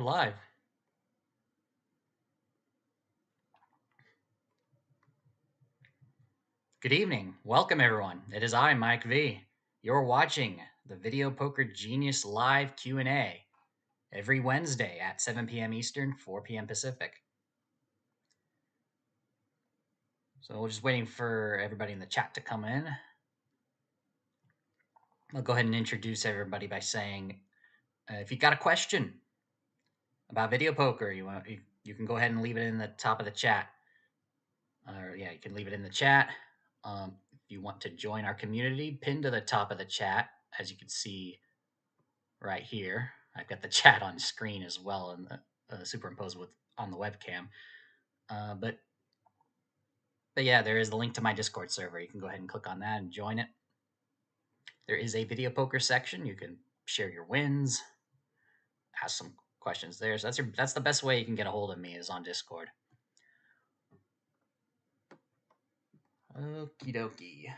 live. Good evening. Welcome, everyone. It is I, Mike V. You're watching the Video Poker Genius Live Q&A every Wednesday at 7 p.m. Eastern, 4 p.m. Pacific. So we're just waiting for everybody in the chat to come in. I'll go ahead and introduce everybody by saying, if you got a question about video poker, you can go ahead and leave it in the top of the chat. You can leave it in the chat. If you want to join our community, pin to the top of the chat, as you can see right here. I've got the chat on screen as well, and superimposed on the webcam. But yeah, there is the link to my Discord server. You can go ahead and click on that and join it. There is a video poker section. You can share your wins, ask some questions there. So that's the best way you can get a hold of me, is on Discord. Okie dokie.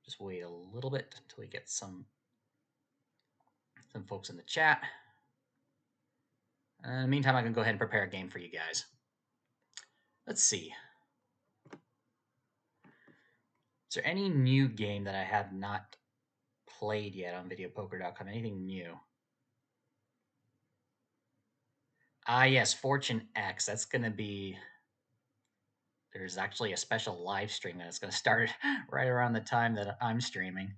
Just wait a little bit until we get some folks in the chat. In the meantime, I can go ahead and prepare a game for you guys. Let's see. Is there any new game that I have not played yet on videopoker.com? Anything new? Yes, Fortune X. That's going to be... There's actually a special live stream that's going to start right around the time that I'm streaming.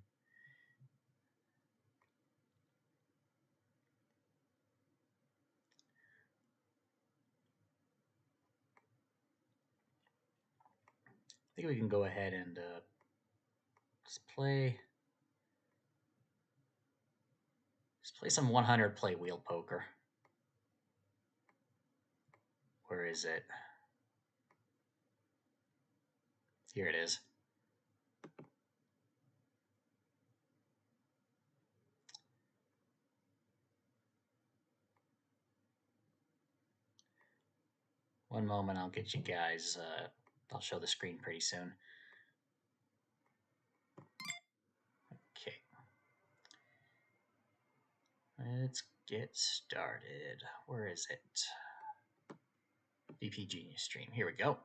I think we can go ahead and just play some 100 play wheel poker. Where is it? Here it is. One moment, I'll get you guys. I'll show the screen pretty soon. Okay. Let's get started. Where is it? VP Genius stream. Here we go.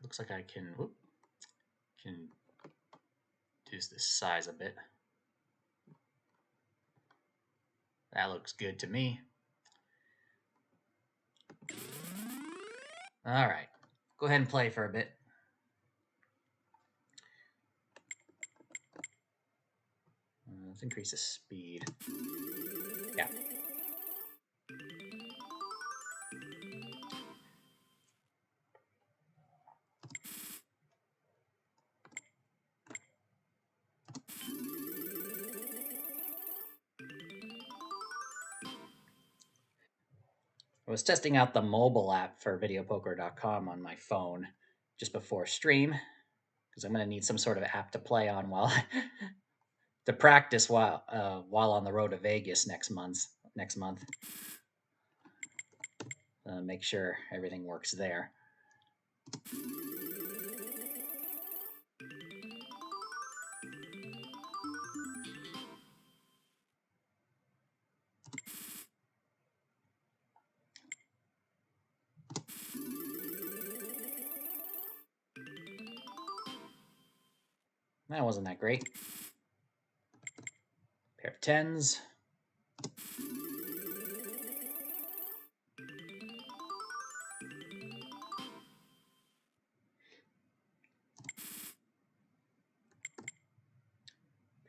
Looks like I can reduce this size a bit. That looks good to me. All right, go ahead and play for a bit. Let's increase the speed. Yeah. I was testing out the mobile app for videopoker.com on my phone just before stream, because I'm going to need some sort of app to play on while to practice while on the road to Vegas next month. Make sure everything works there. That wasn't that great. Pair of tens.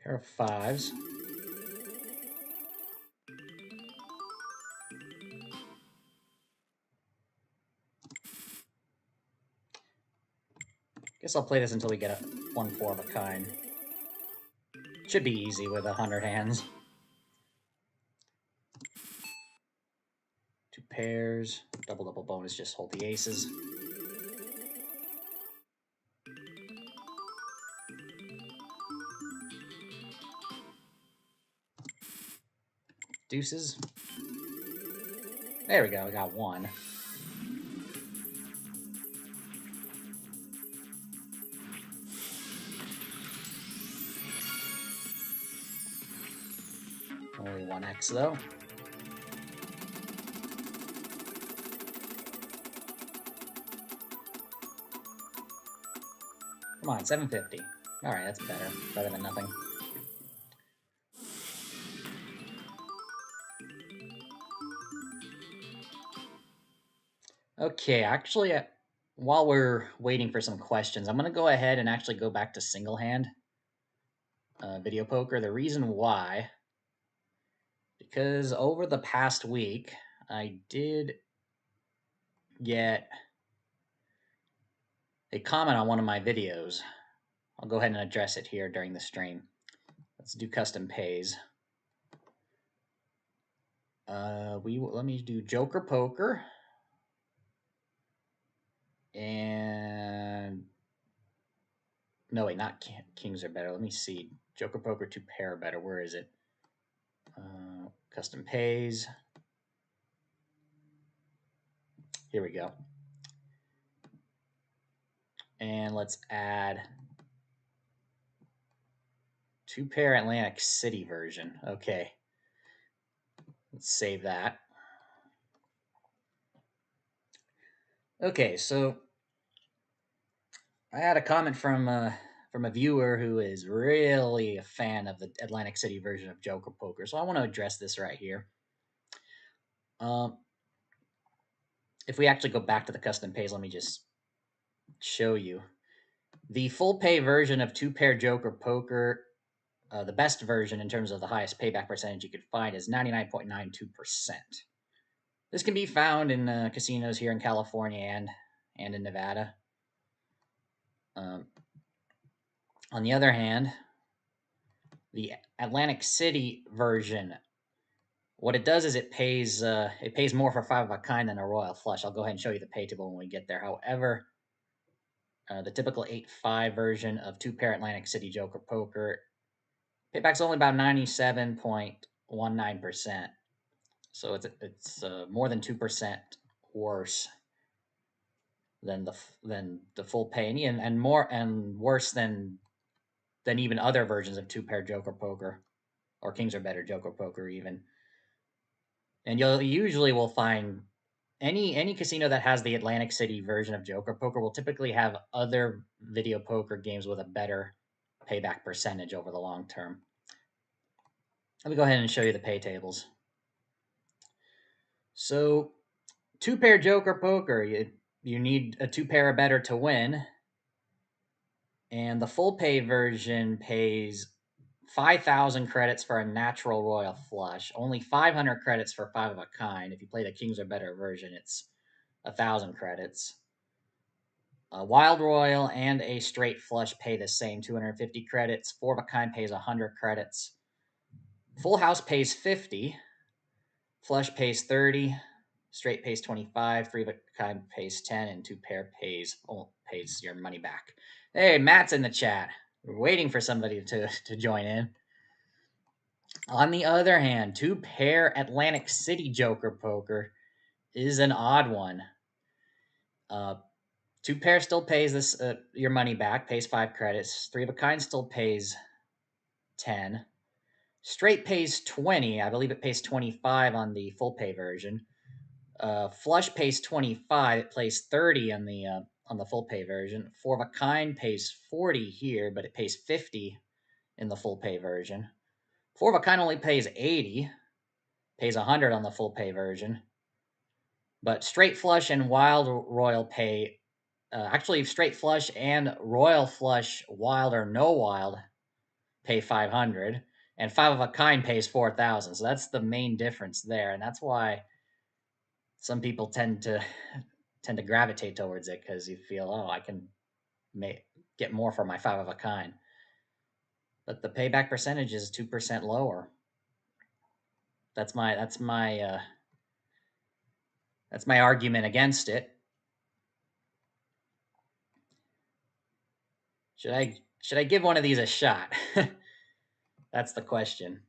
Pair of fives. Guess I'll play this until we get a 1-4 of a kind. Should be easy with 100 hands. Two pairs. Double bonus, just hold the aces. Deuces. There we go, we got one. on X though. Come on, 750. All right, that's better. Better than nothing. Okay, actually, while we're waiting for some questions, I'm going to go ahead and actually go back to single hand video poker. The reason why, because over the past week, I did get a comment on one of my videos. I'll go ahead and address it here during the stream. Let's do custom pays. Let me do Joker Poker. And no, wait, not kings are better. Let me see. Joker Poker 2 pair are better. Where is it? Custom pays. Here we go. And let's add 2 pair Atlantic City version. Okay. Let's save that. Okay, so I had a comment from a viewer who is really a fan of the Atlantic City version of Joker Poker, so I want to address this right here. If we actually go back to the custom pays, let me just show you. The full pay version of 2 pair Joker Poker, the best version in terms of the highest payback percentage you could find, is 99.92%. This can be found in casinos here in California and in Nevada. On the other hand, the Atlantic City version, what it does is it pays more for 5 of a kind than a royal flush. I'll go ahead and show you the pay table when we get there. However, the typical 8-5 version of 2 pair Atlantic City Joker Poker, payback's only about 97.19%. So it's more than 2% worse than the full pay, and worse than even other versions of 2 pair Joker Poker, or kings are better Joker Poker even. And you'll usually will find any casino that has the Atlantic City version of Joker Poker will typically have other video poker games with a better payback percentage over the long term. Let me go ahead and show you the pay tables. So 2 pair Joker Poker, you need a 2 pair or better to win. And the full pay version pays 5,000 credits for a natural royal flush, only 500 credits for 5 of a kind. If you play the kings or better version, it's 1,000 credits. A wild royal and a straight flush pay the same, 250 credits. 4 of a kind pays 100 credits. Full house pays 50. Flush pays 30. Straight pays 25. 3 of a kind pays 10, and 2 pair pays your money back. Hey, Matt's in the chat. We're waiting for somebody to join in. On the other hand, 2 pair Atlantic City Joker Poker is an odd one. 2 pair still pays this your money back, pays 5 credits. 3 of a kind still pays 10. Straight pays 20. I believe it pays 25 on the full pay version. Flush pays 25. It pays 30 on the full pay version. 4 of a kind pays 40 here, but it pays 50 in the full pay version. 4 of a kind only pays 80, pays 100 on the full pay version. But straight flush and wild royal pay, actually straight flush and royal flush, wild or no wild, pay 500, and 5 of a kind pays 4,000. So that's the main difference there, and that's why some people tend to gravitate towards it, because you feel, oh, I can get more for my 5 of a kind. But the payback percentage is 2% lower. That's my argument against it. Should I give one of these a shot? That's the question.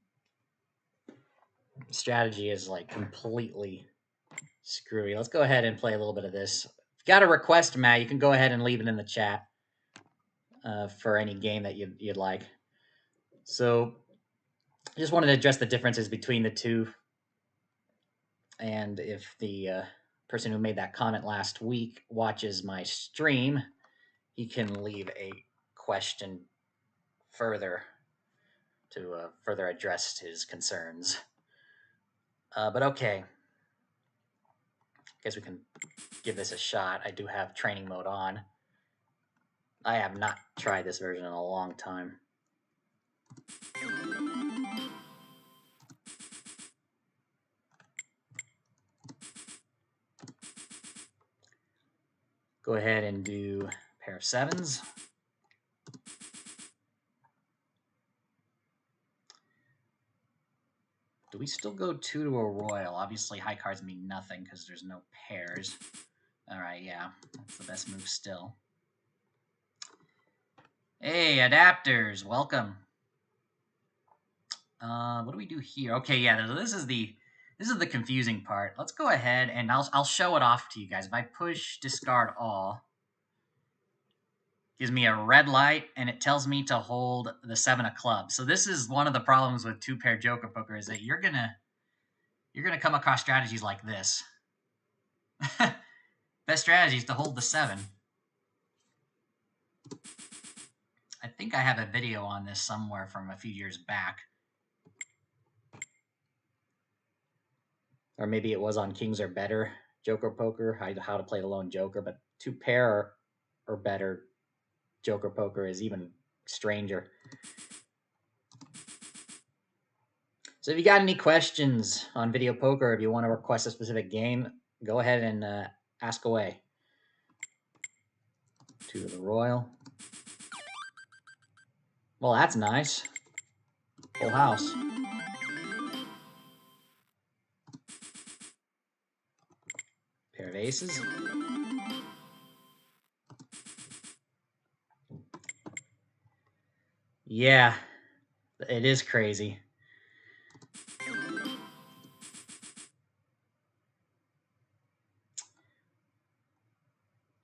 Strategy is like completely screwy. Let's go ahead and play a little bit of this. If you got a request, Matt, you can go ahead and leave it in the chat for any game that you'd like. So I just wanted to address the differences between the two. And if the person who made that comment last week watches my stream, he can leave a question further to further address his concerns. But okay, guess we can give this a shot. I do have training mode on. I have not tried this version in a long time. Go ahead and do a pair of sevens. Do we still go 2 to a royal? Obviously, high cards mean nothing because there's no pairs. All right, yeah, that's the best move still. Hey, adapters, welcome. What do we do here? Okay, yeah, this is the confusing part. Let's go ahead and I'll show it off to you guys. If I push discard all, gives me a red light and it tells me to hold the 7 of clubs. So this is one of the problems with two-pair Joker poker is that you're gonna come across strategies like this. Best strategy is to hold the 7. I think I have a video on this somewhere from a few years back. Or maybe it was on Kings or Better Joker Poker, how to play the lone Joker, but 2-pair or better Joker Poker is even stranger. So if you got any questions on video poker, if you want to request a specific game, go ahead and ask away. 2 to the royal. Well, that's nice. Full house. Pair of aces. Yeah, it is crazy.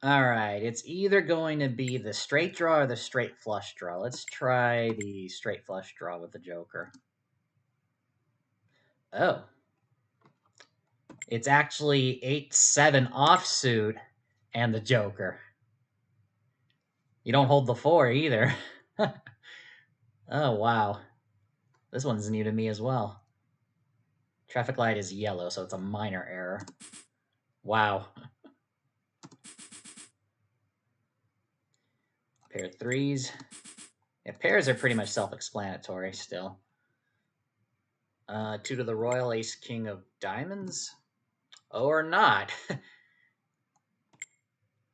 All right, it's either going to be the straight draw or the straight flush draw. Let's try the straight flush draw with the Joker. Oh. It's actually 8-7 offsuit and the Joker. You don't hold the 4 either. Oh, wow. This one's new to me as well. Traffic light is yellow, so it's a minor error. Wow. Pair of threes. Yeah, pairs are pretty much self-explanatory still. 2 to the royal, ace, king of diamonds. Oh, or not.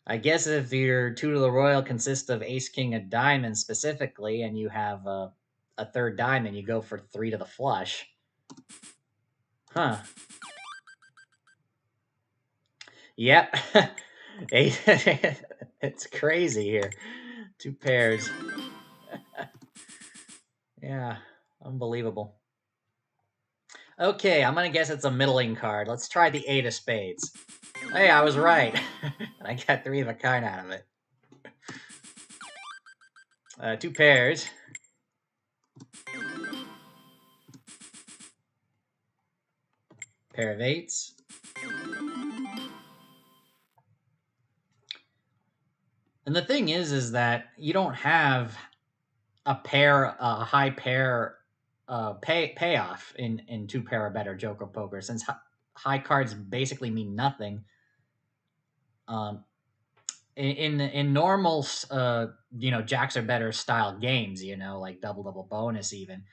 I guess if your 2 to the royal consists of ace, king of diamonds specifically, and you have a third diamond, you go for 3 to the flush. Huh. Yep. It's crazy here. 2 pairs. Yeah, unbelievable. Okay, I'm gonna guess it's a middling card. Let's try the 8 of spades. Hey, I was right. And I got 3 of a kind out of it. 2 pairs. Pair of eights. And the thing is that you don't have a high pair payoff in 2-pair or better Joker poker, since high cards basically mean nothing. In normal jacks or better style games, like double bonus even,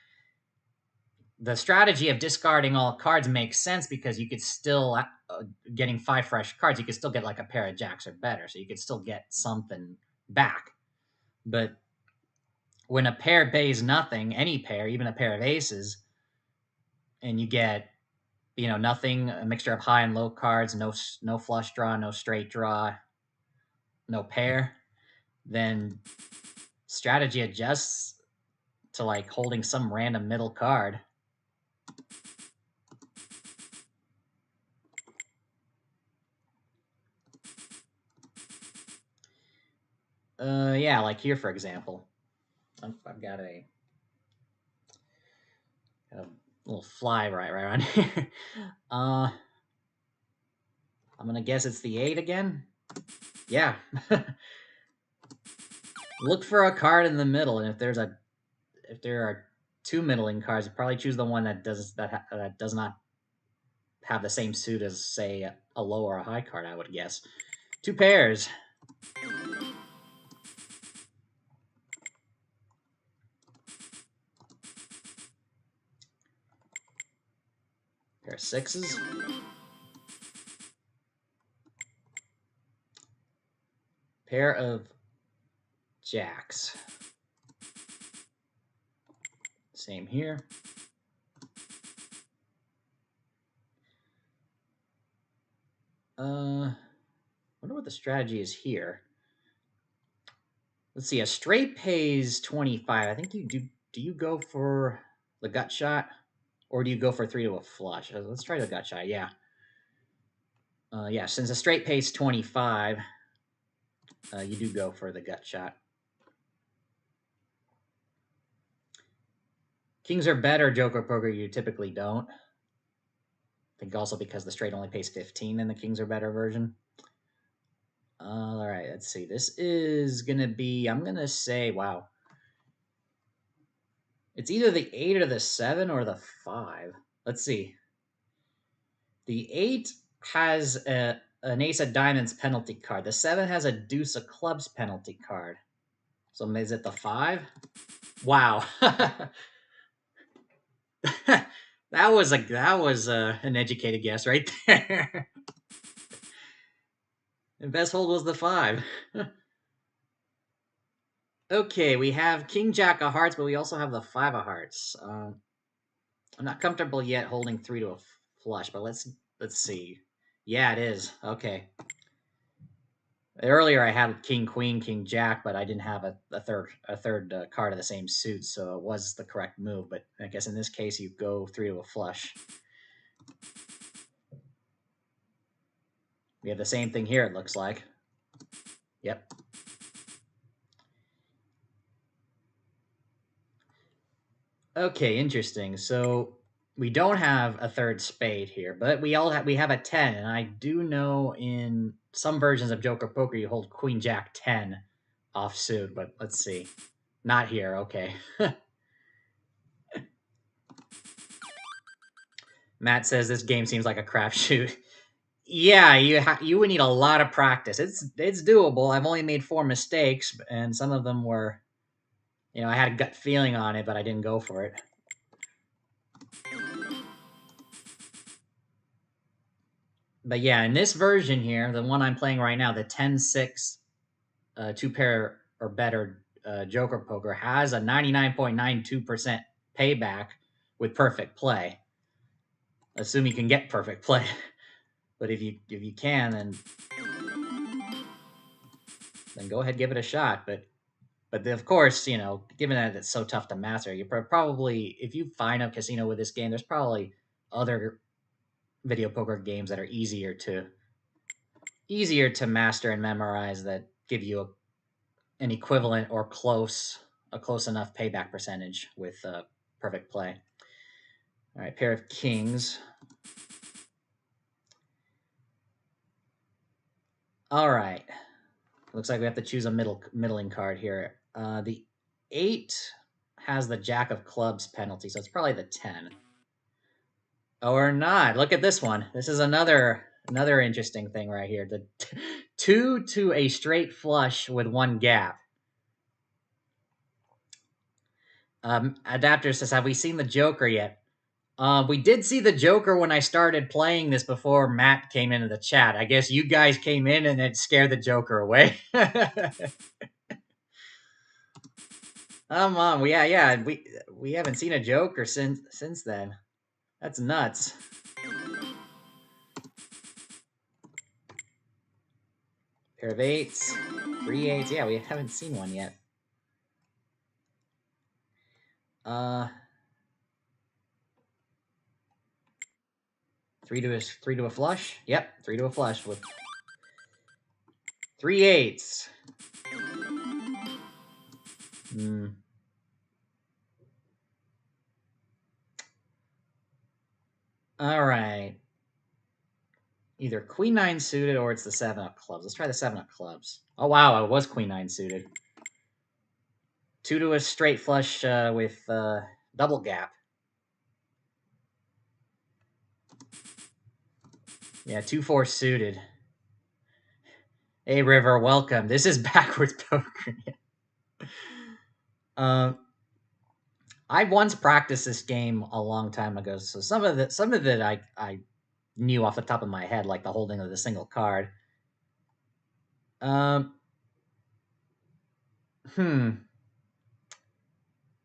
the strategy of discarding all cards makes sense because you could still getting 5 fresh cards, you could still get like a pair of jacks or better, so you could still get something back. But when a pair pays nothing, any pair, even a pair of aces, and you get nothing, a mixture of high and low cards, no flush draw, no straight draw, no pair, then strategy adjusts to like holding some random middle card. Yeah, like here for example, I've got a Got a little fly right around here. I'm gonna guess it's the 8 again. Yeah. Look for a card in the middle, and if there are two middling cards, you probably choose the one that does not have the same suit as, say, a low or a high card. I would guess. 2 pairs. Pair of 6s. Pair of jacks. Same here. Wonder what the strategy is here. Let's see. A straight pays 25. I think you do. Do you go for the gut shot, or do you go for 3 to a flush? Let's try the gut shot. Yeah. Yeah. Since a straight pays 25, you do go for the gut shot. Kings are better. Joker poker, you typically don't. I think also because the straight only pays 15 in the Kings are better version. All right, let's see. This is going to be, I'm going to say, wow. It's either the 8 or the 7 or the 5. Let's see. The 8 has an ace of diamonds penalty card. The 7 has a deuce of clubs penalty card. So is it the 5? Wow. that was an educated guess right there. The best hold was the 5. Okay, we have King Jack of Hearts, but we also have the 5 of Hearts. I'm not comfortable yet holding 3 to a flush, but let's see. Yeah, it is. Okay. Earlier I had King Queen, King Jack, but I didn't have a third card of the same suit, so it was the correct move. But I guess in this case you go 3 to a flush. We have the same thing here. It looks like. Yep. Okay, interesting. So we don't have a third spade here, but we have a 10, and I do know in some versions of Joker Poker you hold Queen Jack 10 offsuit, but let's see. Not here, okay. Matt says this game seems like a crapshoot. Yeah, you would need a lot of practice. It's doable. I've only made 4 mistakes, and some of them were, I had a gut feeling on it, but I didn't go for it. But yeah, in this version here, the one I'm playing right now, the 10-6 2 pair or better Joker poker has a 99.92% payback with perfect play. Assume you can get perfect play. But if you can, then go ahead, give it a shot. But of course, given that it's so tough to master, you probably, if you find a casino with this game, there's probably other video poker games that are easier to master and memorize that give you an equivalent or a close enough payback percentage with perfect play. All right, pair of kings. All right. Looks like we have to choose a middling card here. The 8 has the jack of clubs penalty, so it's probably the 10. Or not. Look at this one. This is another interesting thing right here. The 2 to a straight flush with 1 gap. Adapter says, have we seen the Joker yet? We did see the Joker when I started playing this before Matt came into the chat. I guess you guys came in and it scared the Joker away. On, yeah. We haven't seen a Joker since then. That's nuts. Pair of 8s, 3 8s. Yeah, we haven't seen one yet. 3 to a flush. Yep, 3 to a flush with 3 8s. All right. Either queen 9 suited or it's the 7 of clubs. Let's try the 7 of clubs. Oh, wow. It was queen 9 suited. 2 to a straight flush with double gap. Yeah, 2-4 suited. Hey, River, welcome. This is backwards poker. I once practiced this game a long time ago, so some of it I knew off the top of my head, like the holding of the single card.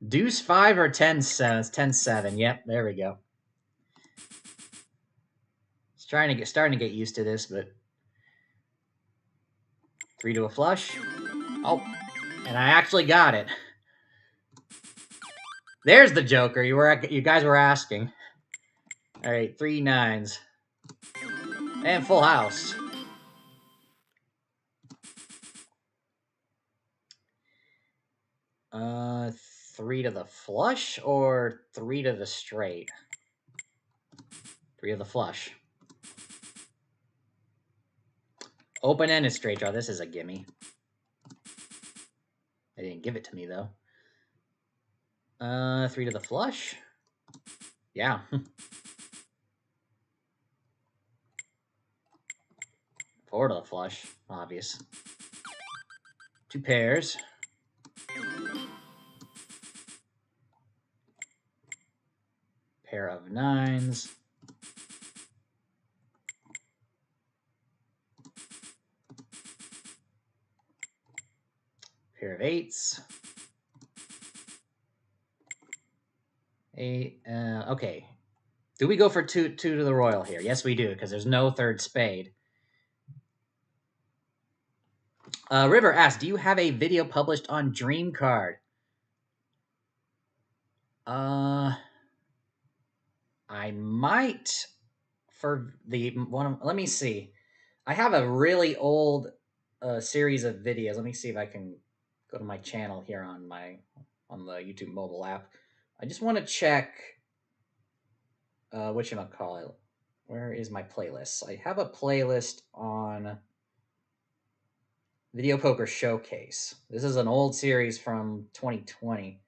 Deuce 5 or 10-7? It's 10-7. Yep, there we go. Starting to get used to this, but 3 to a flush. Oh, and I actually got it. There's the joker you guys were asking. All right, 3 9s and full house. Uh, 3 to the flush or 3 to the straight? 3 to the flush. Open-ended straight draw. This is a gimme. They didn't give it to me, though. 3 to the flush? Yeah. 4 to the flush. Obvious. 2 pairs. Pair of 9s. Pair of 8s. 8. Okay. Do we go for 2 to the royal here? Yes, we do, because there's no third spade. River asks, do you have a video published on Dream Card? I might for the one. Let me see. I have a really old series of videos. Let me see if I can go to my channel here on the YouTube mobile app. I just want to check whatchamacallit. Where is my playlist? I have a playlist on Video Poker Showcase. This is an old series from 2020.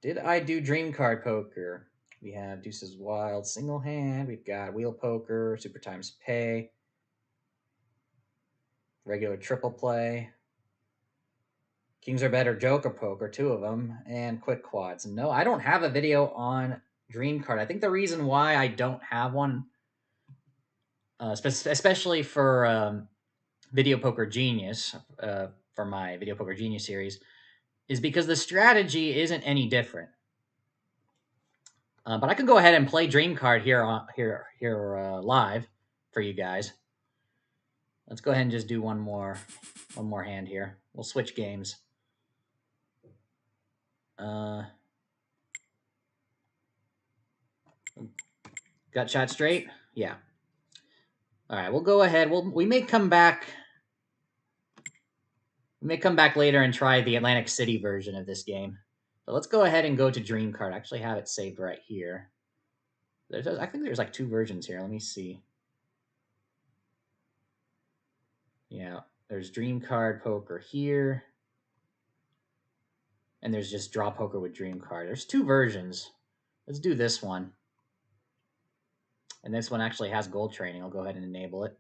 Did I do Dream Card Poker? We have Deuces Wild, Single Hand. We've got Wheel Poker, Super Times Pay, regular triple play, Kings Are Better, Joker Poker, 2 of them, and Quick Quads. No, I don't have a video on Dream Card. I think the reason why I don't have one, especially for Video Poker Genius, for my Video Poker Genius series, is because the strategy isn't any different. But I can go ahead and play Dream Card here live for you guys. Let's go ahead and just do one more hand here. We'll switch games. Got shot straight? Yeah. All right, we'll go ahead. We may come back. We may come back later and try the Atlantic City version of this game. So let's go ahead and go to Dream Card. I actually have it saved right here. I think there's like 2 versions here. Let me see. Yeah, there's Dream Card Poker here. And there's just Draw Poker with Dream Card. There's 2 versions. Let's do this one. And this one actually has gold training. I'll go ahead and enable it.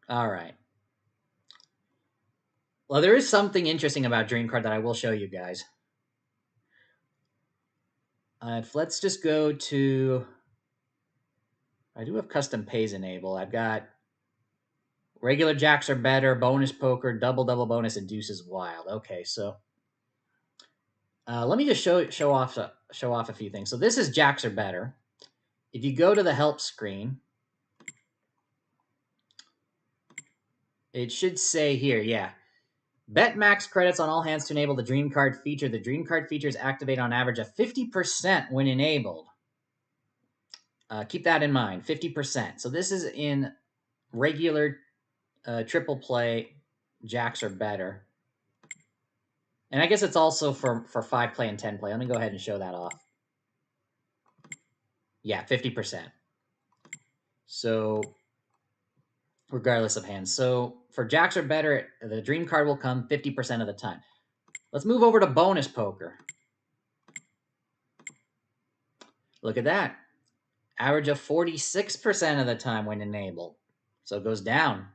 All right. Well, there is something interesting about Dream Card that I will show you guys. Let's just go to... I do have custom pays enabled. I've got regular jacks are better, bonus poker, double bonus, and deuces wild. Okay, so let me just show off a few things. So this is jacks are better. If you go to the help screen, it should say here, yeah. Bet max credits on all hands to enable the Dream Card feature. The Dream Card feature is activated on average at 50% when enabled. Keep that in mind, 50%. So this is in regular triple play, jacks are better. And I guess it's also for 5 play and 10 play. Let me go ahead and show that off. Yeah, 50%. So regardless of hands. So for jacks or better, the dream card will come 50% of the time. Let's move over to bonus poker. Look at that. Average of 46% of the time when enabled. So it goes down.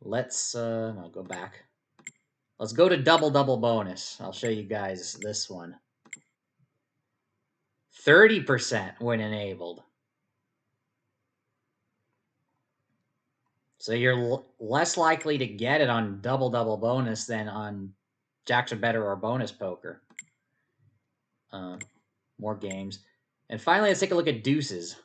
Let's no, go back. Let's go to double bonus. I'll show you guys this one. 30% when enabled. So you're less likely to get it on double bonus than on jacks or better or bonus poker. More games. And finally, let's take a look at deuces.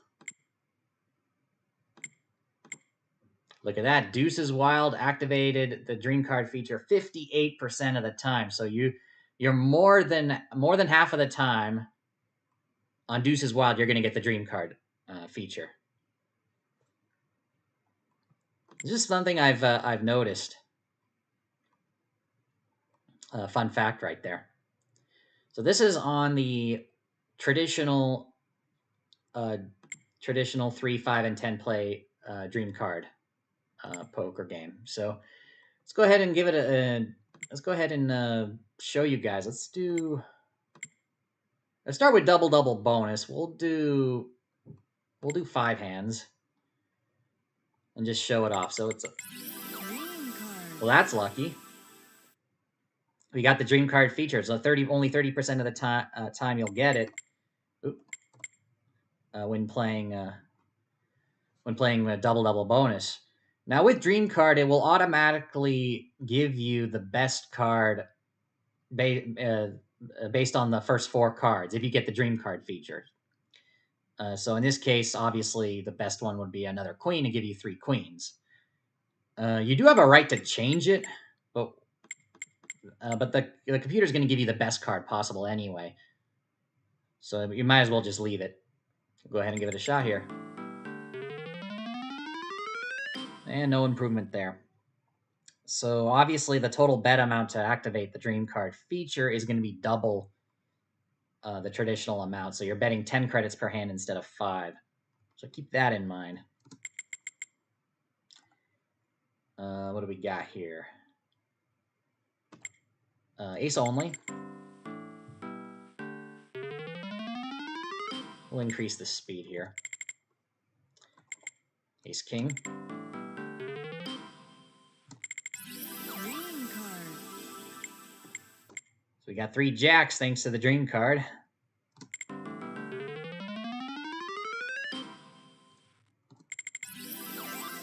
Look at that. Deuces Wild activated the dream card feature 58% of the time. So you're more than half of the time on Deuces Wild, you're going to get the dream card feature. This is something I've noticed. Fun fact right there. So this is on the traditional 3, 5, and 10 play dream card poker game. So let's go ahead and give it let's go ahead and show you guys. Let's start with double bonus. We'll do 5 hands and just show it off. So it's well, that's lucky. We got the dream card feature. So only 30% of the time you'll get it. When playing double bonus. Now with dream card, it will automatically give you the best card based on the first 4 cards if you get the dream card feature. So in this case, obviously the best one would be another queen and give you 3 queens. You do have a right to change it, but the computer's going to give you the best card possible anyway. So you might as well just leave it. Go ahead and give it a shot here. And no improvement there. So obviously the total bet amount to activate the dream card feature is going to be double the traditional amount. So you're betting 10 credits per hand instead of 5. So keep that in mind. What do we got here? Ace only. We'll increase the speed here. Ace king. So we got 3 jacks thanks to the dream card.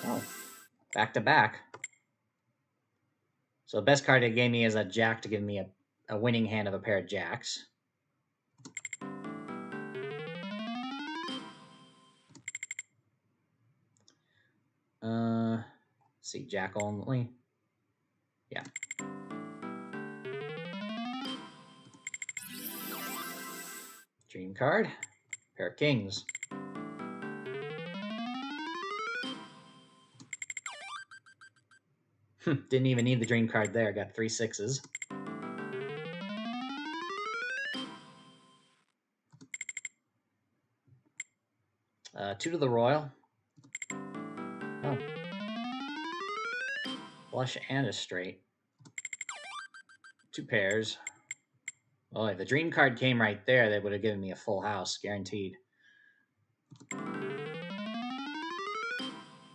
Oh, back to back. So the best card it gave me is a jack to give me a winning hand of a pair of jacks. Let's see, jack only. Yeah. Dream card. Pair of kings. Didn't even need the dream card there. Got 3 6s. Two to the royal. Oh. Flush and a straight. 2 pairs. Oh, if the dream card came right there, that would have given me a full house, guaranteed.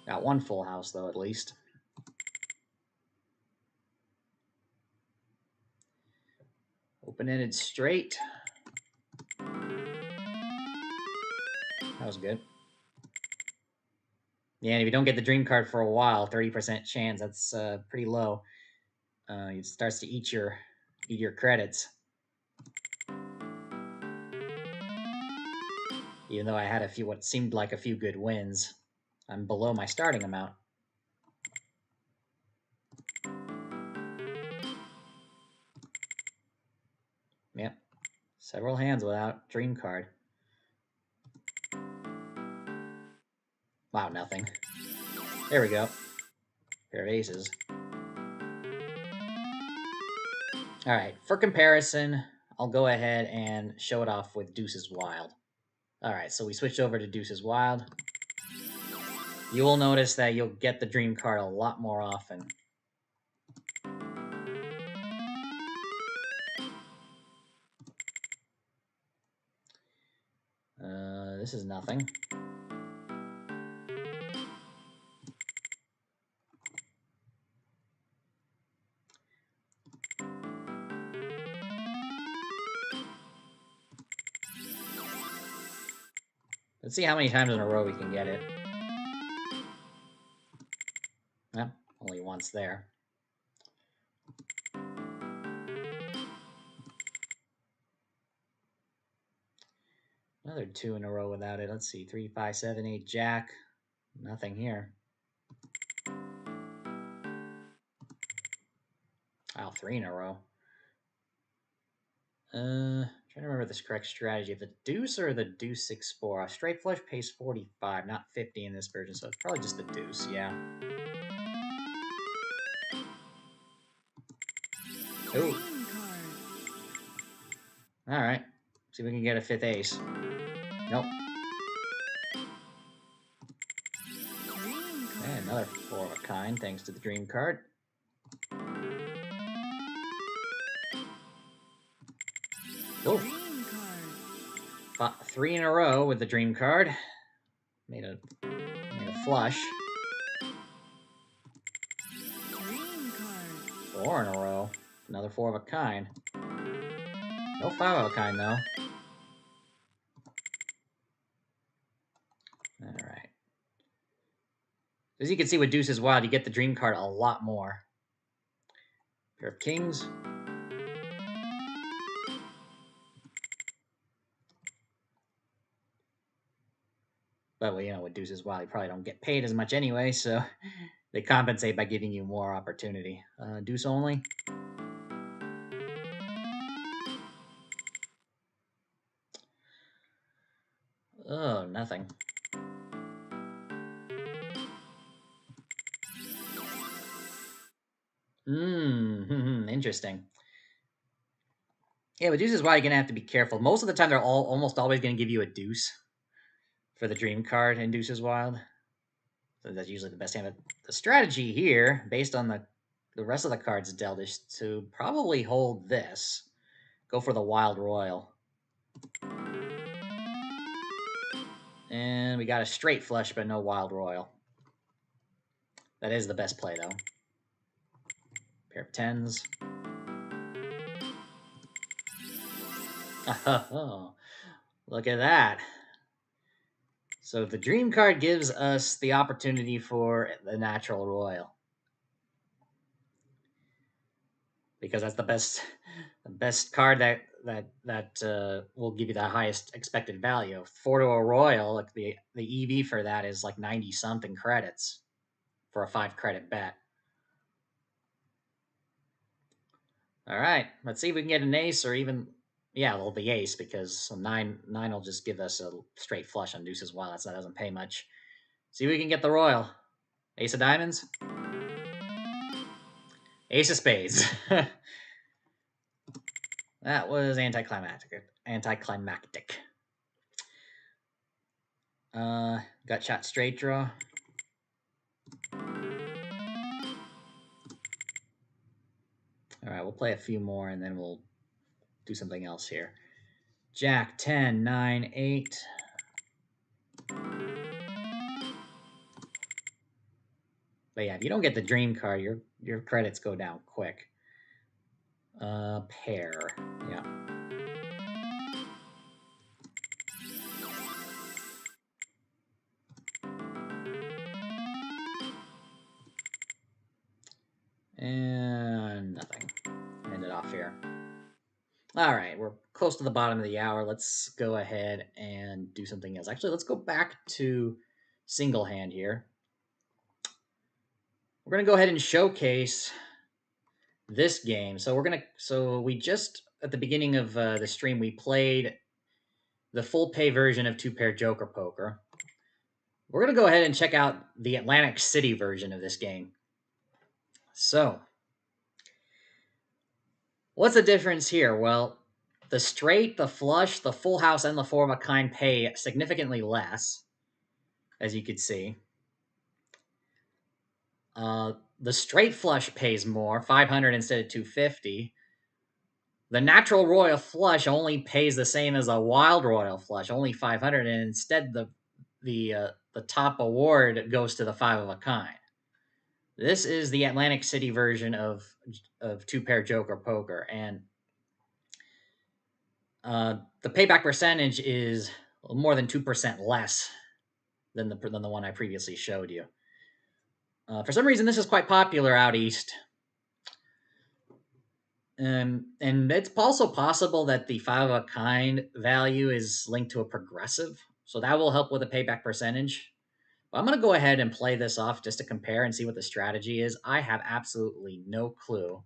Got 1 full house, though, at least. Open-ended straight. That was good. Yeah, and if you don't get the dream card for a while, 30% chance, that's pretty low. It starts to eat your credits. Even though I had what seemed like a few good wins, I'm below my starting amount. Yep. Several hands without dream card. Wow, nothing. There we go. Pair of aces. All right, for comparison, I'll go ahead and show it off with Deuces Wild. All right, so we switched over to Deuces Wild. You will notice that you'll get the dream card a lot more often. This is nothing. Let's see how many times in a row we can get it. Well, only once there. Another 2 in a row without it. Let's see, 3, 5, 7, 8, Jack. Nothing here. Wow, 3 in a row. Trying to remember this correct strategy. The deuce or the deuce 6-4. A straight flush pays 45, not 50 in this version, so it's probably just the deuce, yeah. Ooh. Alright. See if we can get a 5th ace. Nope. And another 4 of a kind, thanks to the dream card. Ooh. 3 in a row with the dream card. Made a flush. 4 in a row. Another 4 of a kind. No 5 of a kind, though. Alright. As you can see with Deuces Wild, you get the dream card a lot more. Pair of kings. But, well, you know, with Deuces Wild, you probably don't get paid as much anyway, so they compensate by giving you more opportunity. Deuce only. Oh, nothing. Interesting. Yeah, with Deuces Wild, you're gonna have to be careful. Most of the time, they're almost always gonna give you a deuce for the dream card in Deuces Wild. So that's usually the best hand. But the strategy here, based on the rest of the cards dealt, is to probably hold this. Go for the Wild Royal. And we got a straight flush, but no Wild Royal. That is the best play, though. Pair of 10s. Oh, look at that. So the dream card gives us the opportunity for the natural royal. Because that's the best card that will give you the highest expected value. 4 to a royal, like the EV for that is like 90 something credits for a 5 credit bet. All right, let's see if we can get an ace or even, yeah, well, the ace, because 9 will just give us a straight flush on Deuces Wild. That doesn't pay much. See if we can get the royal. Ace of diamonds. Ace of spades. That was anticlimactic. Gut shot straight draw. All right, we'll play a few more and then we'll do something else here. Jack, 10, 9, 8. But yeah, if you don't get the dream card, your credits go down quick. Pair. Yeah. And nothing. End it off here. All right, we're close to the bottom of the hour. Let's go ahead and do something else. Actually, let's go back to single hand here. We're going to go ahead and showcase this game. So we just, at the beginning of the stream, we played the full pay version of 2-pair Joker Poker. We're going to go ahead and check out the Atlantic City version of this game. So What's the difference here? Well, the straight, the flush, the full house, and the four of a kind pay significantly less, as you could see. The straight flush pays more, 500 instead of 250. The natural royal flush only pays the same as a wild royal flush, only 500, and instead the top award goes to the five of a kind. This is the Atlantic City version of two pair Joker poker, and the payback percentage is more than 2% less than the one I previously showed you. For some reason, this is quite popular out east. And it's also possible that the five of a kind value is linked to a progressive, so that will help with the payback percentage. But I'm going to go ahead and play this off just to compare and see what the strategy is. I have absolutely no clue.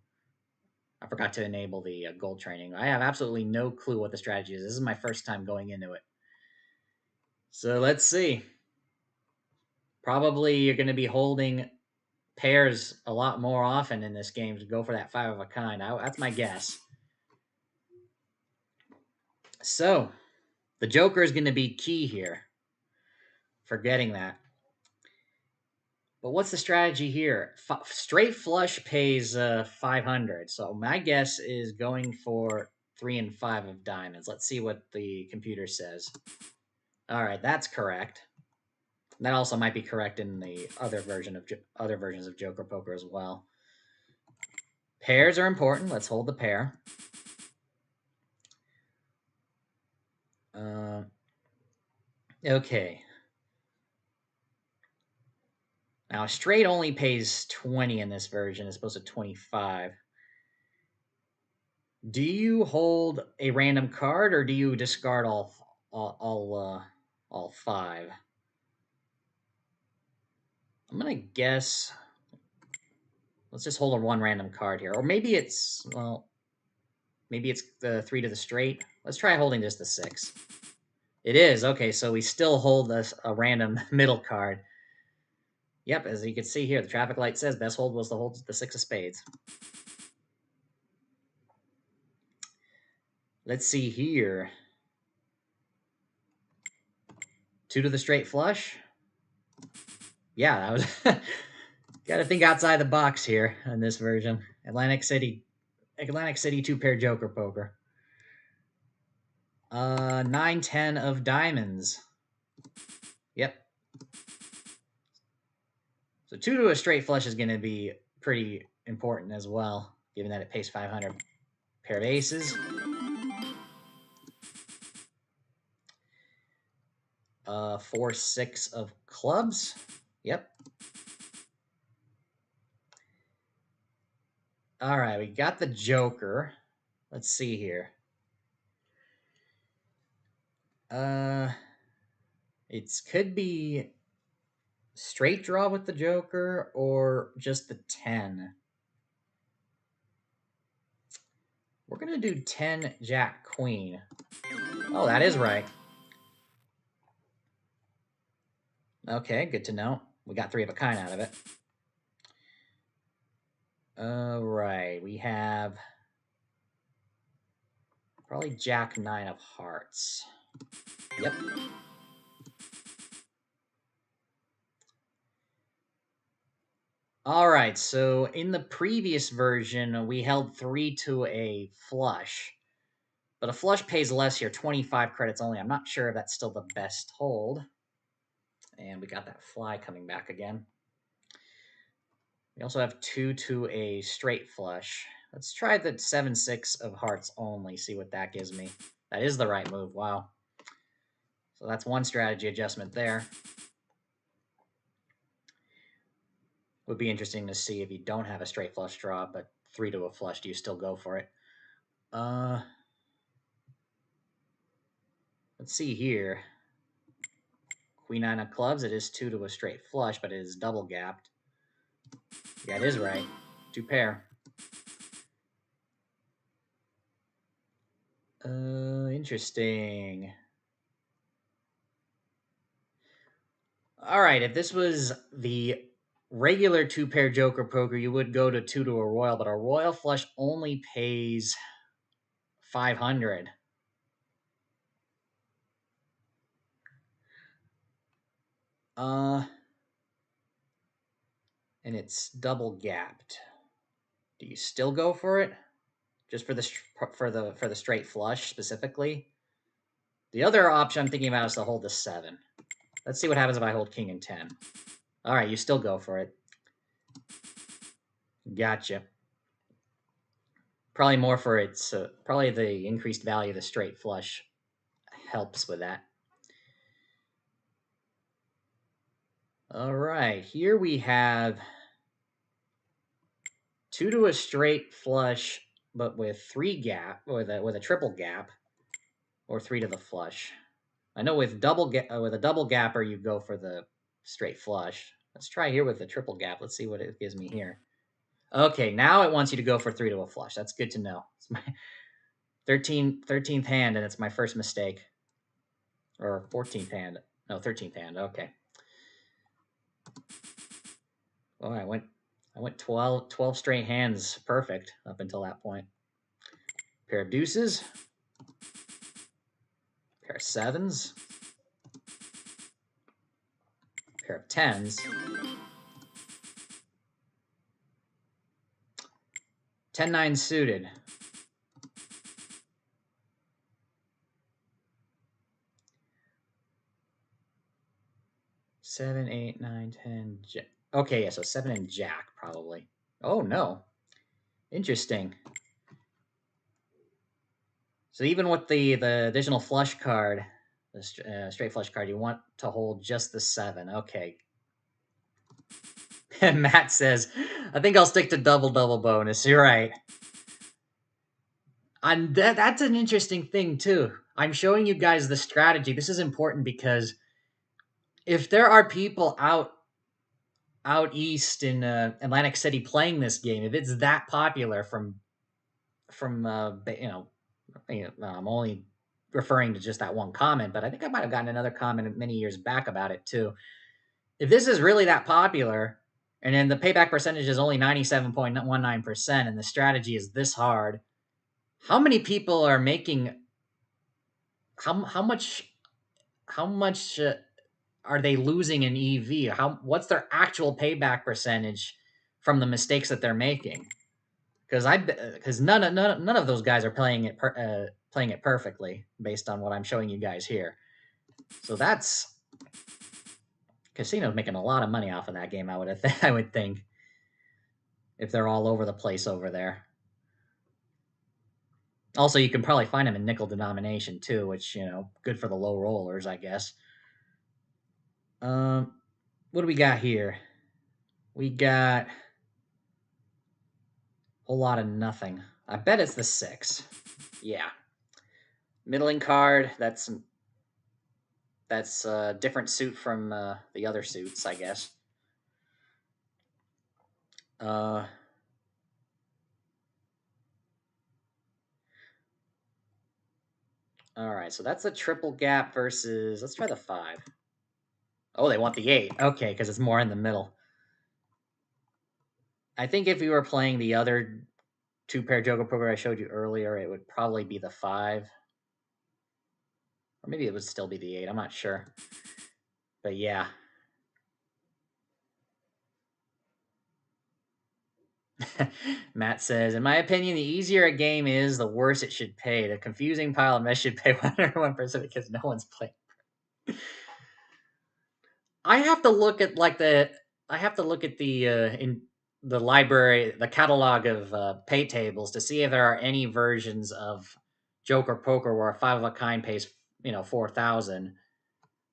I forgot to enable the gold training. I have absolutely no clue what the strategy is. This is my first time going into it. So let's see. Probably you're going to be holding pairs a lot more often in this game to go for that five of a kind. That's my guess. So, the Joker is going to be key here for getting that. But what's the strategy here? Straight flush pays 500. So my guess is going for 3 and 5 of diamonds. Let's see what the computer says. All right, that's correct. That also might be correct in the other versions of Joker Poker as well. Pairs are important. Let's hold the pair. Okay. Now, straight only pays 20 in this version as opposed to 25. Do you hold a random card or do you discard all five? I'm gonna guess. Let's just hold a one random card here, or maybe it's the 3 to the straight. Let's try holding just the 6. It is okay. So we still hold a random middle card. Yep, as you can see here, the traffic light says best hold was the 6 of spades. Let's see here. 2 to the straight flush. Yeah, that was. Got to think outside the box here in this version. Atlantic City 2 pair Joker poker. 9-10 of diamonds. Yep. So 2 to a straight flush is going to be pretty important as well, given that it pays 500. Pair of aces. 4-6 of clubs. Yep. All right, we got the Joker. Let's see here. It could be straight draw with the Joker or just the 10. We're going to do 10 Jack Queen. Oh, that is right. Okay, good to know. We got 3 of a kind out of it. All right, we have probably Jack 9 of hearts. Yep. All right, so in the previous version, we held 3 to a flush. But a flush pays less here, 25 credits only. I'm not sure if that's still the best hold. And we got that fly coming back again. We also have 2 to a straight flush. Let's try the 7-6 of hearts only, see what that gives me. That is the right move, wow. So that's one strategy adjustment there. Would be interesting to see if you don't have a straight flush draw, but 3 to a flush, do you still go for it? Let's see here. Queen 9 of clubs, it is 2 to a straight flush, but it is double gapped. Yeah, it is right. 2 pair. Interesting. All right, if this was the regular two-pair joker poker, you would go to 2 to a royal, but a royal flush only pays 500. And it's double gapped. Do you still go for it? Just for the straight flush specifically? The other option I'm thinking about is to hold the 7. Let's see what happens if I hold king and 10. All right, you still go for it. Gotcha. Probably more for its probably the increased value of the straight flush helps with that. All right, here we have 2 to a straight flush, but with 3 gap, with a triple gap, or 3 to the flush. I know with with a double gapper, you go for the straight flush. Let's try here with the triple gap. Let's see what it gives me here. Okay, now it wants you to go for 3 to a flush. That's good to know. It's my 13th hand, and it's my first mistake. Or 14th hand. No, 13th hand. Okay. Oh, I went 12 straight hands. Perfect up until that point. Pair of deuces. Pair of sevens. Pair of tens. 10-9 suited. Seven, 8, 9, 10. Okay, yeah, so 7 and jack probably. Oh no, interesting. So even with the additional flush card, the straight flush card, you want to hold just the 7. Okay. Matt says, "I think I'll stick to double bonus." You're right. And that's an interesting thing too. I'm showing you guys the strategy. This is important because if there are people out east in Atlantic City playing this game, if it's that popular from I'm only referring to just that one comment, but I think I might have gotten another comment many years back about it too. If this is really that popular, and then the payback percentage is only 97.19%, and the strategy is this hard, how many people are making? How much? How much are they losing in EV? What's their actual payback percentage from the mistakes that they're making? Because none of those guys are playing it perfectly based on what I'm showing you guys here. So that's casino's making a lot of money off of that game. I would think if they're all over the place over there. Also, you can probably find them in nickel denomination too, which good for the low rollers, I guess. What do we got here? We got a whole lot of nothing. I bet it's the 6. Yeah. Middling card. That's a different suit from the other suits, I guess. All right, so that's a triple gap versus. Let's try the 5. Oh, they want the 8. Okay, because it's more in the middle. I think if you were playing the other 2-pair joker poker I showed you earlier, it would probably be the 5. Or maybe it would still be the 8. I'm not sure. But yeah. Matt says, in my opinion, the easier a game is, the worse it should pay. The confusing pile of mess should pay 101% because no one's playing. I have to look at the in the library, the catalog of pay tables to see if there are any versions of Joker Poker where a 5 of a kind pays 4,000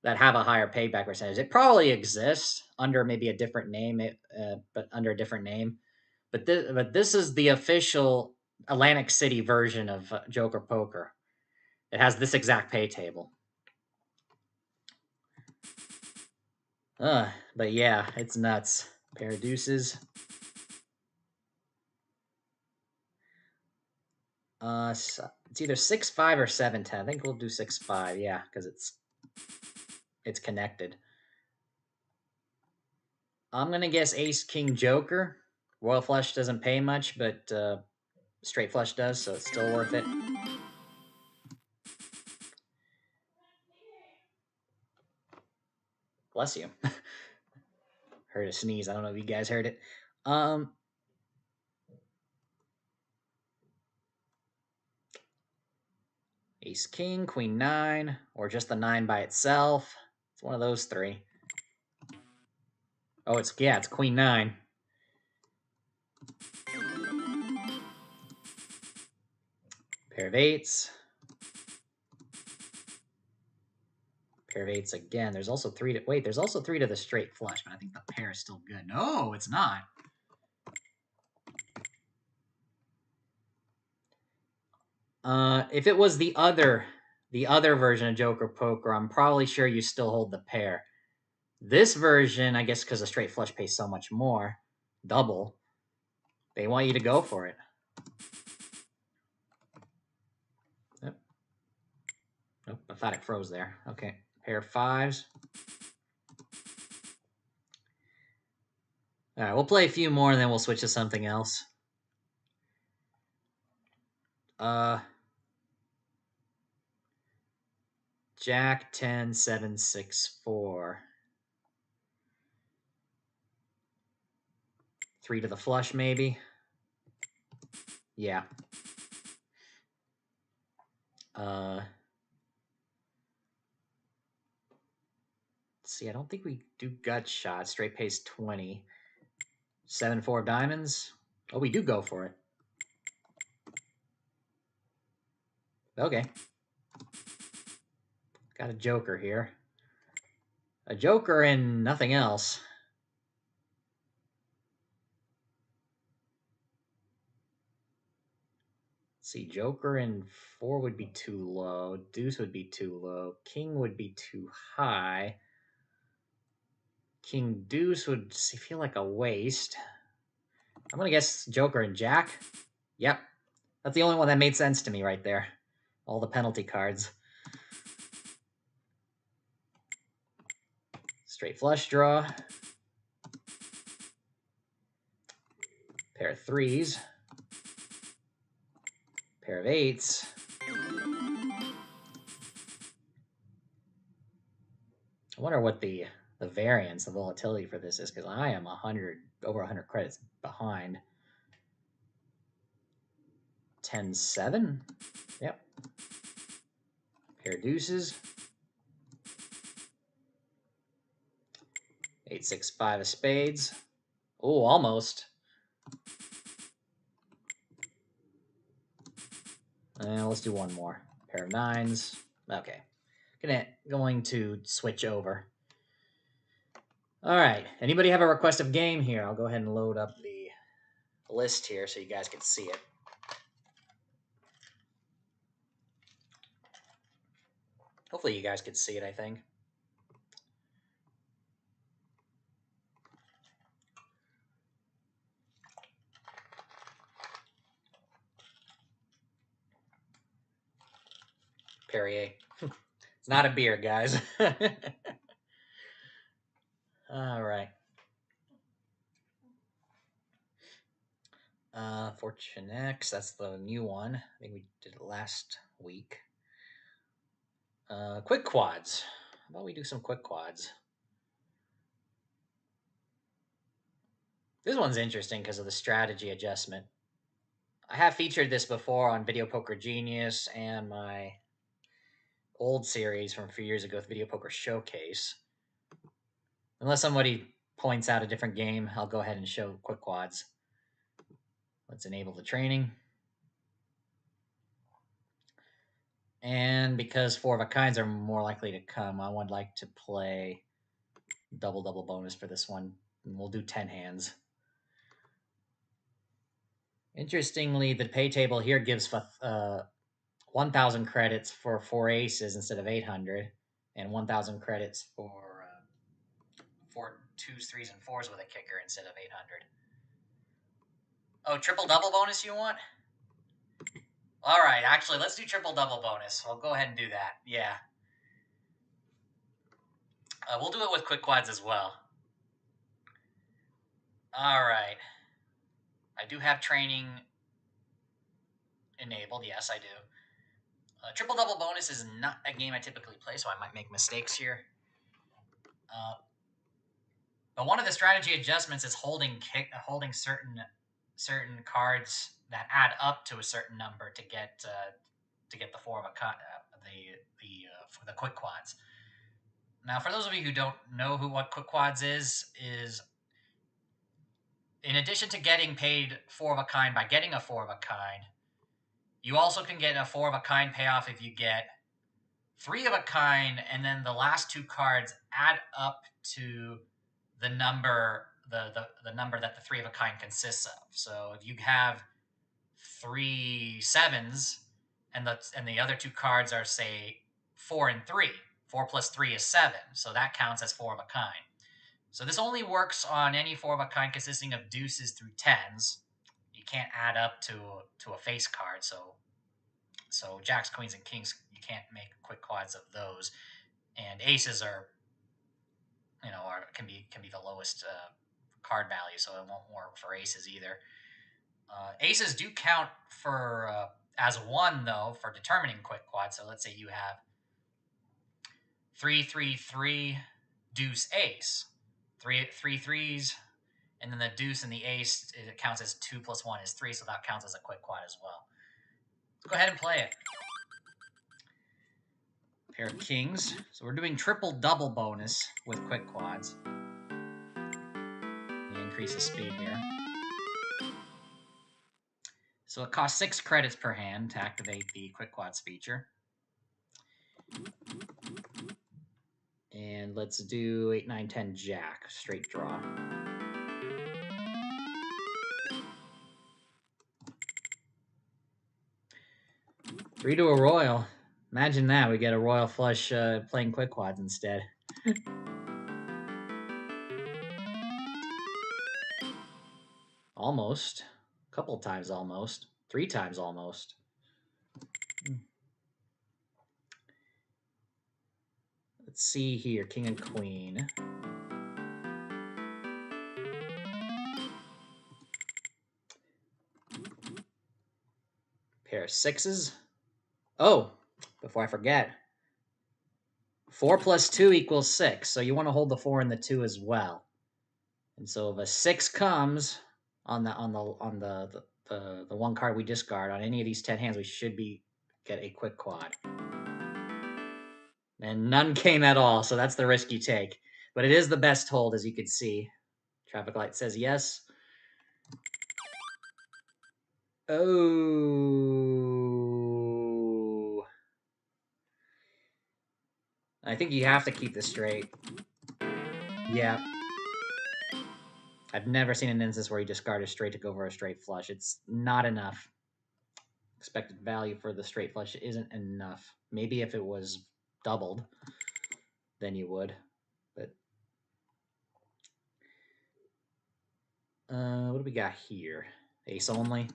that have a higher payback percentage. It probably exists under maybe a different name, but under a different name. But this is the official Atlantic City version of Joker Poker. It has this exact pay table. But yeah, it's nuts. Pair of deuces. It's either 6-5 or 7-10. I think we'll do 6-5. Yeah, because it's connected. I'm going to guess ace, king, joker. Royal flush doesn't pay much, but straight flush does, so it's still worth it. Bless you. Heard a sneeze. I don't know if you guys heard it. Ace, king, queen, 9, or just the 9 by itself. It's one of those three. Oh, it's queen, 9. Pair of 8s. Pair of 8s again. There's also 3 to... Wait, there's also 3 to the straight flush, but I think the pair is still good. No, it's not. If it was the other version of Joker Poker, I'm probably sure you still hold the pair. This version, I guess because the straight flush pays so much more, double, they want you to go for it. Yep. Nope, I thought it froze there. Okay, pair of 5s. All right, we'll play a few more and then we'll switch to something else. Jack 10, 7, 6, 4. 3 to the flush, maybe. Yeah. See, I don't think we do gut shot. Straight pays 20. 7, 4 of diamonds. Oh, we do go for it. Okay. Got a joker here. A joker and nothing else. Let's see, joker and 4 would be too low. Deuce would be too low. King would be too high. King deuce would feel like a waste. I'm going to guess joker and jack. Yep. That's the only one that made sense to me right there. All the penalty cards. Straight flush draw. Pair of 3s. Pair of 8s. I wonder what the variance, the volatility for this is, because I am over 100 credits behind. 10-7. Yep. Pair of deuces. 8-6-5 of spades. Oh, almost. Let's do one more. Pair of 9s. Okay. Going to switch over. All right. Anybody have a request of game here? I'll go ahead and load up the list here so you guys can see it. Hopefully you guys can see it, I think. Perrier. It's not a beer, guys. All right. Fortune X, that's the new one. I think we did it last week. Quick quads. How about we do some quick quads? This one's interesting because of the strategy adjustment. I have featured this before on Video Poker Genius and my old series from a few years ago with Video Poker Showcase. Unless somebody points out a different game, I'll go ahead and show quick quads. Let's enable the training. And because 4 of a kinds are more likely to come, I would like to play double bonus for this one. And we'll do 10 hands. Interestingly, the pay table here gives 1,000 credits for 4 aces instead of 800, and 1,000 credits for 4 2s, 3s, and 4s with a kicker instead of 800. Oh, triple double bonus you want? All right, actually, let's do triple double bonus. I'll go ahead and do that. Yeah. We'll do it with quick quads as well. All right. I do have training enabled. Yes, I do. Triple double bonus is not a game I typically play, so I might make mistakes here. But one of the strategy adjustments is holding certain cards that add up to a certain number to get the four of a for the quick quads. Now, for those of you who don't know what quick quads is in addition to getting paid four of a kind by getting a four of a kind, you also can get a four of a kind payoff if you get three of a kind, and then the last two cards add up to the number the number that the three of a kind consists of. So if you have three sevens and the other two cards are, say, 4 and 3, 4 plus 3 is 7, so that counts as four of a kind. So this only works on any four of a kind consisting of deuces through tens. You can't add up to a face card, so jacks, queens, and kings, you can't make quick quads of those. And aces are, can be the lowest card value, so it won't work for aces either. Aces do count for as one, though, for determining quick quad. So let's say you have 3-3-3 deuce ace, three threes, and then the deuce and the ace, it counts as 2 plus 1 is 3, so that counts as a quick quad as well. Go ahead and play it. Pair of kings. So we're doing triple double bonus with quick quads. Increase the speed here. So it costs 6 credits per hand to activate the quick quads feature. And let's do 8, 9, 10 jack, straight draw. Three to a royal. Imagine that, we get a royal flush playing quick quads instead. Almost. A couple times almost. 3 times almost. Let's see here, king and queen. Pair of sixes. Oh, before I forget, 4 plus 2 equals 6. So you want to hold the 4 and the 2 as well. And so if a 6 comes on the one card we discard on any of these 10 hands, we should get a quick quad. And none came at all, so that's the risk you take. But it is the best hold, as you can see. Traffic light says yes. Oh. I think you have to keep this straight. Yeah. I've never seen an instance where you discard a straight to go for a straight flush. It's not enough. Expected value for the straight flush isn't enough. Maybe if it was doubled, then you would. But what do we got here? Ace only.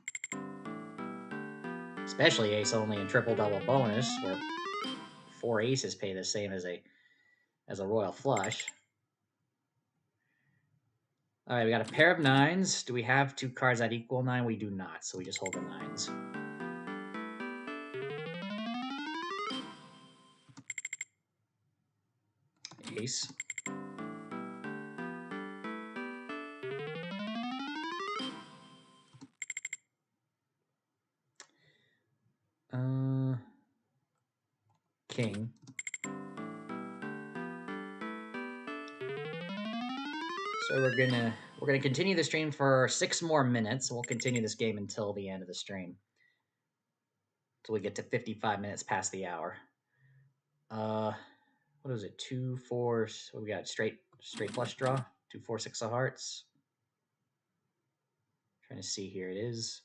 Especially ace only and triple double bonus, where 4 aces pay the same as a royal flush. All right, we got a pair of nines. Do we have 2 cards that equal 9? We do not, so we just hold the nines. Ace. King. So we're gonna continue the stream for 6 more minutes. We'll continue this game until the end of the stream, until we get to 55 minutes past the hour. What is it? 2, 4. What we got? Straight flush draw. 2, 4, 6 of hearts. Trying to see here. It is.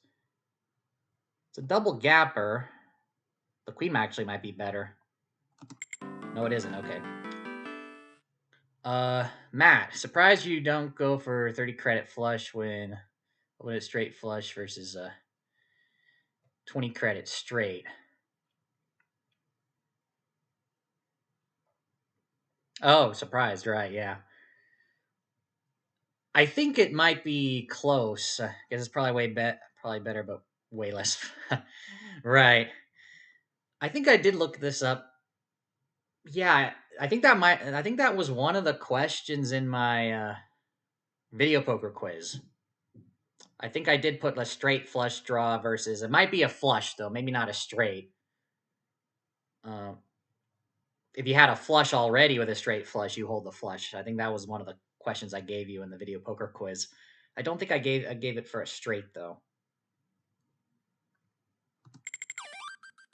It's a double gapper. The queen actually might be better. No, it isn't. Okay. Matt, surprised you don't go for 30 credit flush when it's straight flush versus 20 credit straight. Oh, surprised, right? Yeah. I think it might be close because it's probably probably better, but way less. Right. I think I did look this up. Yeah, I think that was one of the questions in my video poker quiz. I think I did put a straight flush draw versus it might be a flush though, maybe not a straight. Um, if you had a flush already with a straight flush, you hold the flush. I think that was one of the questions I gave you in the video poker quiz. I don't think I gave it for a straight though.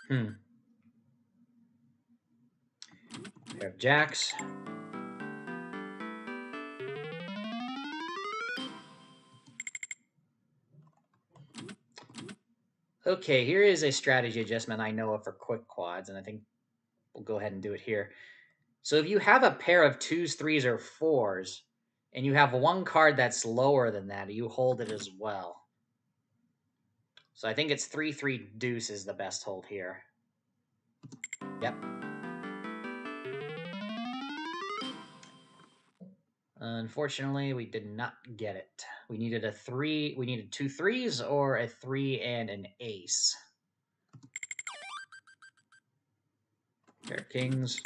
Hmm. Pair of jacks. Okay, here is a strategy adjustment I know of for quick quads, and I think we'll go ahead and do it here. So if you have a pair of twos, threes, or fours, and you have one card that's lower than that, you hold it as well. So I think it's 3-3 deuce is the best hold here. Yep. Unfortunately, we did not get it. We needed a 3. We needed 2 threes or a 3 and an ace. Pair of kings.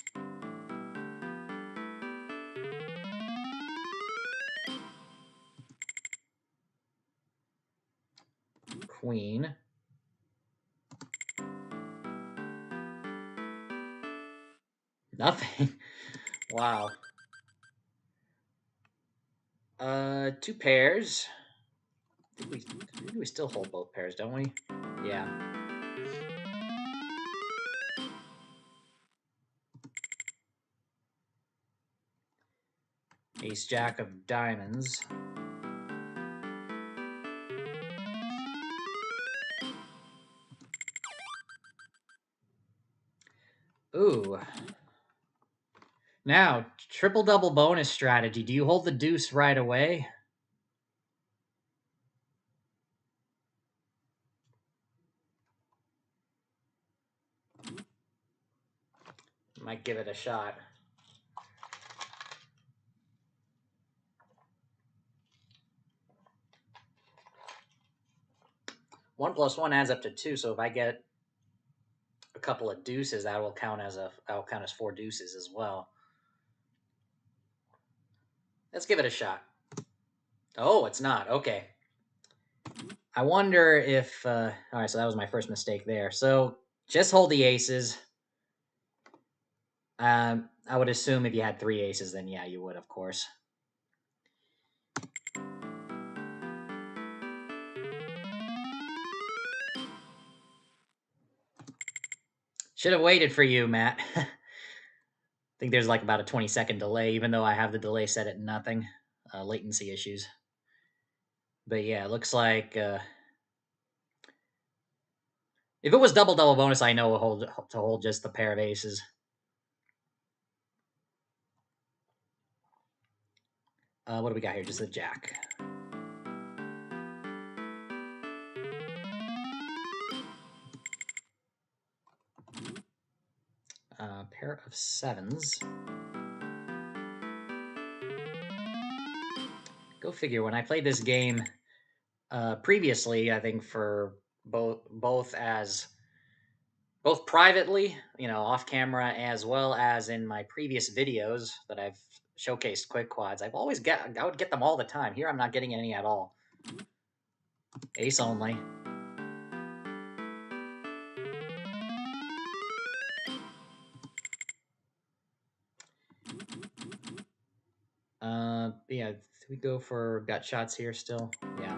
Queen. Nothing. Wow. 2 pairs. I think we still hold both pairs, don't we? Yeah. Ace jack of diamonds. Ooh. Now, triple double bonus strategy. Do you hold the deuce right away? Might give it a shot. One plus one adds up to 2, so if I get a couple of deuces, that will count as 4 deuces as well. Let's give it a shot. Oh, it's not. Okay. I wonder if all right, so that was my first mistake there. So just hold the aces. I would assume if you had 3 aces, then yeah, you would, of course. Should have waited for you, Matt. I think there's like about a 20-second delay, even though I have the delay set at nothing. Latency issues. But yeah, it looks like if it was double bonus, I know to hold just the pair of aces. What do we got here? Just a jack. Pair of sevens. Go figure. When I played this game previously, I think for both privately, off camera, as well as in my previous videos that I've showcased quick quads, I would get them all the time. Here, I'm not getting any at all. Ace only. Yeah, we go for gut shots here still. Yeah.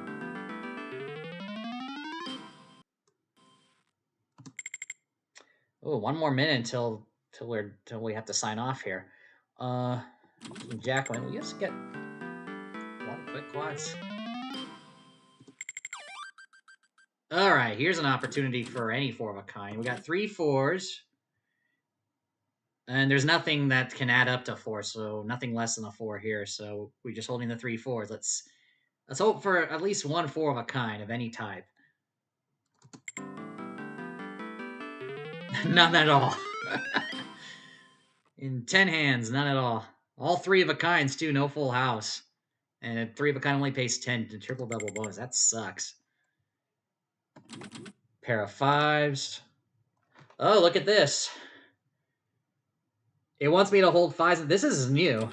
Oh, 1 more minute until we have to sign off here. Jack, we just get 1 quick quads. All right, here's an opportunity for any 4 of a kind. We got 3 fours, and there's nothing that can add up to 4, so nothing less than a 4 here. So we're just holding the 3 fours. Let's hope for at least 1 4 of a kind of any type. None at all. In 10 hands, none at all. All 3 of a kinds too. No full house. And a 3 of a kind only pays 10 to triple double bonus. That sucks. Pair of 5s. Oh, look at this. It wants me to hold 5s. This is new.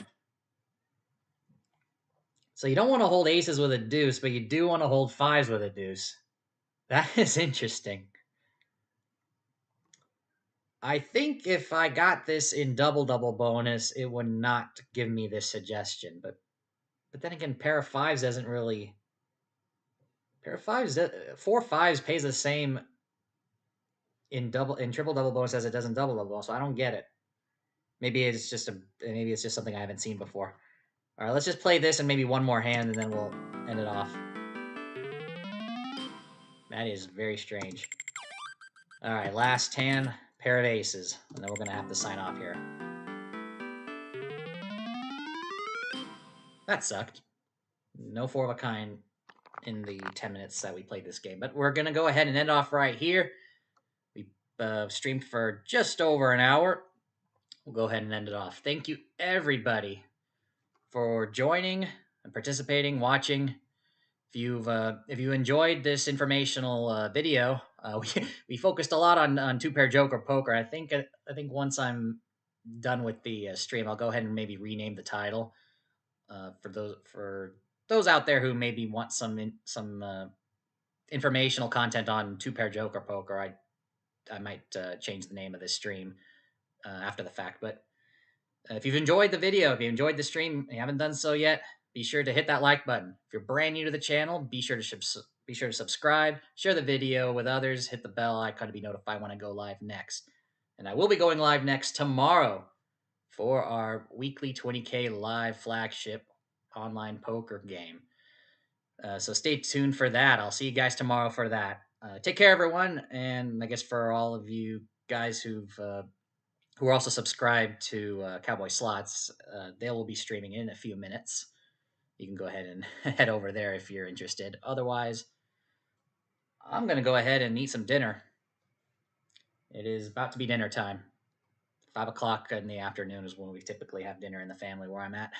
So you don't want to hold aces with a deuce, but you do want to hold 5s with a deuce. That is interesting. I think if I got this in double bonus, it would not give me this suggestion. But then again, pair of 5s doesn't really. Pair of 5s, 4 5s pays the same in triple double bonus as it does in double bonus. So I don't get it. Maybe it's just something I haven't seen before. All right, let's just play this and maybe one more hand, and then we'll end it off. That is very strange. All right, last hand, pair of aces, and then we're gonna have to sign off here. That sucked. No 4 of a kind in the 10 minutes that we played this game, but we're gonna go ahead and end off right here. We streamed for just over an hour. We'll go ahead and end it off. Thank you, everybody, for joining and participating, watching. If you enjoyed this informational video, we focused a lot on two-pair joker poker. I think once I'm done with the stream, I'll go ahead and maybe rename the title for those out there who maybe want some informational content on two-pair joker poker. I might change the name of this stream after the fact. But if you've enjoyed the video, if you enjoyed the stream, and you haven't done so yet, be sure to hit that like button. If you're brand new to the channel, be sure to subscribe, share the video with others, hit the bell icon to be notified when I go live next. And I will be going live next tomorrow for our weekly 20K live flagship online poker game. So stay tuned for that. I'll see you guys tomorrow for that. Take care, everyone, and I guess for all of you guys who are also subscribed to Cowboy Slots, they will be streaming in a few minutes. You can go ahead and head over there if you're interested. Otherwise, I'm going to go ahead and eat some dinner. It is about to be dinner time. 5 o'clock in the afternoon is when we typically have dinner in the family where I'm at.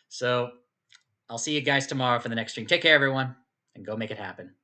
So I'll see you guys tomorrow for the next stream. Take care, everyone, and go make it happen.